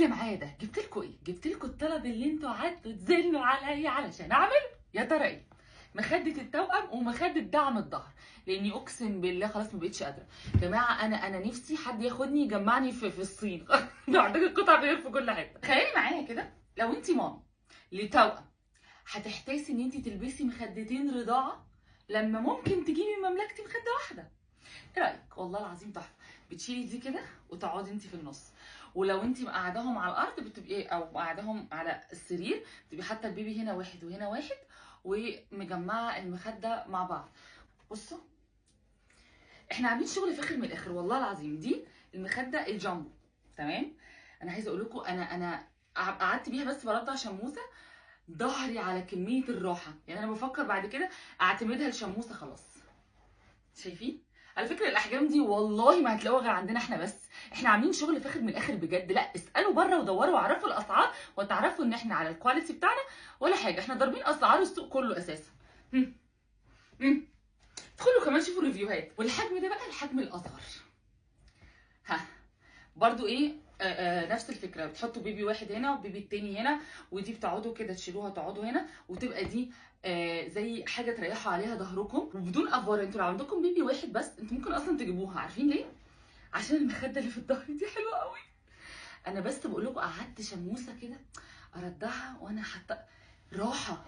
اللي معايا ده جبت لكم ايه؟ جبت لكم الطلب اللي انتوا قعدتوا تزنوا عليا علشان اعمله. يا ترى ايه؟ مخده التوأم ومخده دعم الظهر، لاني اقسم بالله خلاص ما بقتش قادره. يا جماعه انا نفسي حد ياخدني يجمعني في الصين. عندك القطع غير في كل حته. تخيلي معايا كده لو انت ماما لتوأم، هتحتاسي ان انت تلبسي مخدتين رضاعه لما ممكن تجيبي مملكتي مخده واحده. ايه رايك؟ والله العظيم تحفه. بتشيلي دي كده وتقعدي انت في النص، ولو انت مقعداهم على الارض بتبقي او مقعداهم على السرير بتبقي حاطه البيبي هنا واحد وهنا واحد ومجمعه المخده مع بعض. بصوا احنا عاملين شغل فاخر من الاخر والله العظيم. دي المخده الجامبو، تمام. انا عايزه اقول لكم انا قعدت بيها بس برضع شموسه، ظهري على كميه الراحه. يعني انا بفكر بعد كده اعتمدها لشموسه خلاص. شايفين؟ على فكره الاحجام دي والله ما هتلاقوها غير عندنا احنا بس. احنا عاملين شغل فاخر من الاخر بجد. لا اسالوا بره ودوروا واعرفوا الاسعار وتعرفوا ان احنا على الكواليتي بتاعنا ولا حاجه. احنا ضاربين اسعار السوق كله اساسا. ادخلوا كمان شوفوا الريفيوهات. والحجم ده بقى الحجم الاصغر. ها برضو ايه نفس الفكره. بتحطوا بيبي واحد هنا وبيبي التاني هنا، ودي بتقعدوا كده تشيلوها تقعدوا هنا، وتبقى دي زي حاجه تريحوا عليها ظهركم. وبدون افوار انتوا لو عندكم بيبي واحد بس انتوا ممكن اصلا تجيبوها. عارفين ليه؟ عشان المخده اللي في الظهر دي حلوه قوي. انا بس بقول لكم قعدت شموسه كده اردها وانا حاطه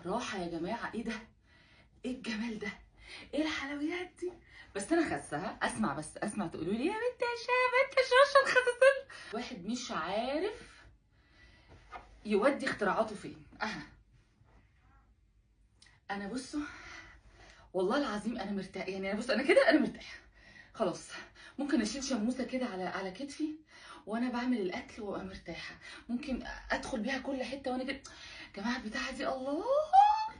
راحه يا جماعه. ايه ده؟ ايه الجمال ده؟ ايه الحلويات دي؟ بس انا خسها. اسمع تقولوا لي يا بنت يا بنت شاشه الخساسين. واحد مش عارف يودي اختراعاته فين. انا بصوا والله العظيم انا مرتاحه. يعني انا انا كده انا مرتاحه خلاص. ممكن اشيل شموسه كده على كتفي وانا بعمل الاكل وابقى مرتاحه. ممكن ادخل بيها كل حته وانا كده. جماعه البتاعه دي الله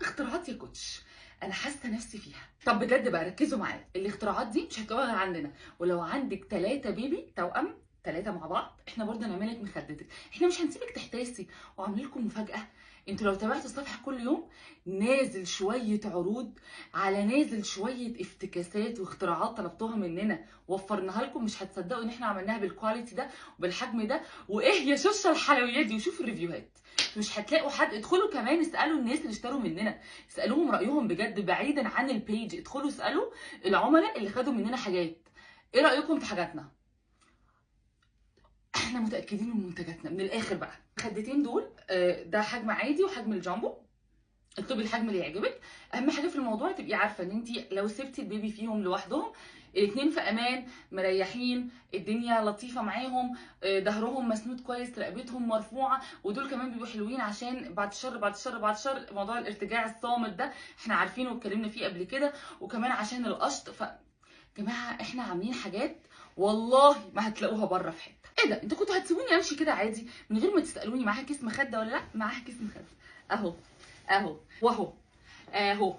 اختراعات يا كوتش. انا حاسه نفسي فيها. طب بجد بقى ركزوا معايا، الاختراعات دي مش هتلاقوها غير عندنا. ولو عندك 3 بيبي توأم 3 مع بعض احنا برضه نعملك مخدتك. احنا مش هنسيبك تحتاسي وعاملين لكم مفاجاه. انتوا لو تابعتوا الصفحه كل يوم نازل شويه عروض على نازل شويه افتكاسات واختراعات طلبتوها مننا وفرناها لكم. مش هتصدقوا ان احنا عملناها بالكواليتي ده وبالحجم ده. وايه يا شوشه الحلويات دي. وشوفوا الريفيوهات مش هتلاقوا حد. ادخلوا كمان اسالوا الناس اللي اشتروا مننا، اسالوهم رايهم بجد بعيدا عن البيج. ادخلوا اسالوا العملاء اللي خدوا مننا حاجات ايه رايكم في حاجاتنا. احنا متاكدين من منتجاتنا من الاخر بقى. الخدتين دول ده حجم عادي وحجم الجامبو. اكتبي الحجم اللي يعجبك. اهم حاجه في الموضوع تبقي عارفه ان انت لو سبتي البيبي فيهم لوحدهم الاثنين في امان مريحين، الدنيا لطيفه معاهم، ظهرهم مسنود كويس، رقبتهم مرفوعه. ودول كمان بيبقوا حلوين عشان بعد الشر موضوع الارتجاع الصامت ده احنا عارفينه واتكلمنا فيه قبل كده. وكمان عشان القشط. جماعه احنا عاملين حاجات والله ما هتلاقوها بره في حته. ايه ده؟ انتوا كنتوا هتسيبوني امشي كده عادي من غير ما تسالوني معاها كيس مخده ولا لا؟ معاها كيس مخده اهو واهو.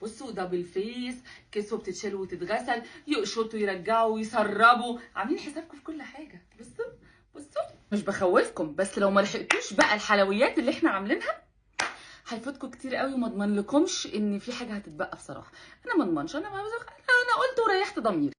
بصوا دبل فيس، كسوه بتتشال وتتغسل، يقشطوا يرجعوا ويسربوا. عاملين حسابكم في كل حاجه. بصوا مش بخوفكم، بس لو ما لحقتوش بقى الحلويات اللي احنا عاملينها هيفوتكم كتير قوي. وما اضمن لكمش ان في حاجه هتتبقى بصراحه. انا ما اضمنش. انا قلت وريحت ضميري.